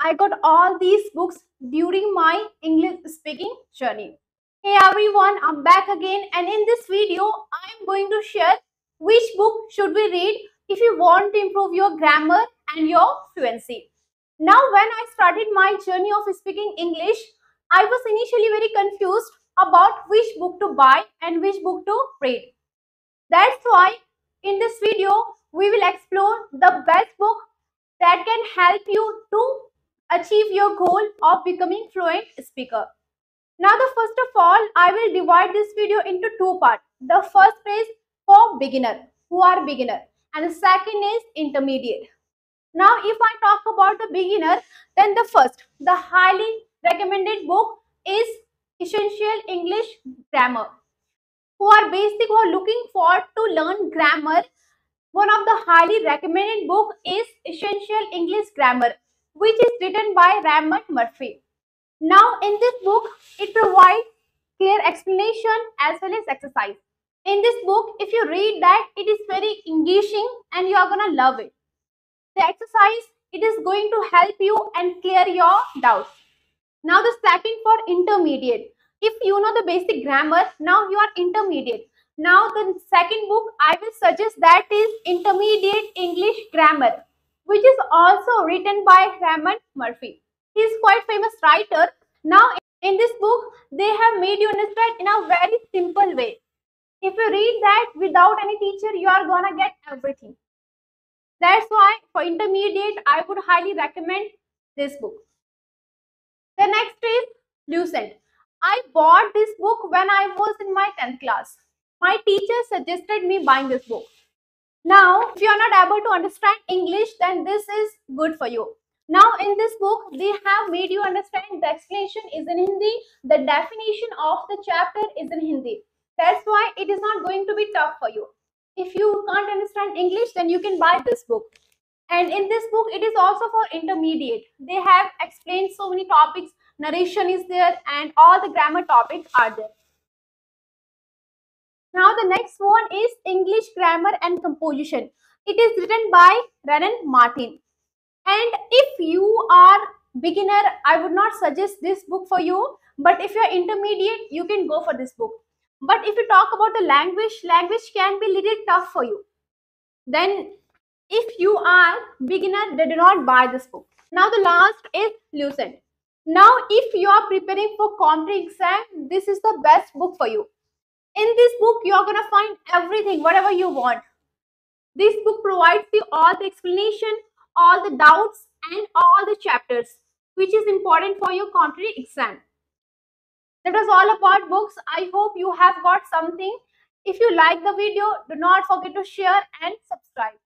I got all these books during my English speaking journey. Hey everyone, I'm back again, and in this video I'm going to share which book should we read if you want to improve your grammar and your fluency. Now when I started my journey of speaking English, I was initially very confused about which book to buy and which book to read. That's why in this video we will explore the best book that can help you to achieve your goal of becoming fluent speaker. Now the first of all, I will divide this video into two parts. The first is for beginner, who are beginner, and the second is intermediate. Now if I talk about the beginner, then the highly recommended book is Essential English Grammar. Who are looking for to learn grammar, one of the highly recommended book is Essential English Grammar, which is written by Raymond Murphy. Now in this book, it provides clear explanation as well as exercise. In this book, if you read that, it is very engaging and you are gonna love it. The exercise, it is going to help you and clear your doubts. Now the second for intermediate. If you know the basic grammar, now you are intermediate. Now the second book I will suggest that is Intermediate English Grammar, which is also written by Raymond Murphy. He is quite famous writer. Now in this book, they have made you understand in a very simple way. If you read that without any teacher, you are gonna get everything. That's why for intermediate, I would highly recommend this book. The next is Lucent. I bought this book when I was in my 10th class. My teacher suggested me buying this book. Now, if you are not able to understand English, then this is good for you. Now, in this book, they have made you understand the explanation is in Hindi, the definition of the chapter is in Hindi. That's why it is not going to be tough for you. If you can't understand English, then you can buy this book. And in this book, it is also for intermediate. They have explained so many topics, narration is there, and all the grammar topics are there. Now the next one is English Grammar and Composition. It is written by Wren Martin. And if you are beginner, I would not suggest this book for you. But if you are intermediate, you can go for this book. But if you talk about the language can be a little tough for you. Then if you are beginner, they do not buy this book. Now the last is Lucent. Now if you are preparing for competitive exam, this is the best book for you. In this book, you are going to find everything, whatever you want. This book provides you all the explanation, all the doubts, and all the chapters, which is important for your competitive exam. That was all about books. I hope you have got something. If you like the video, do not forget to share and subscribe.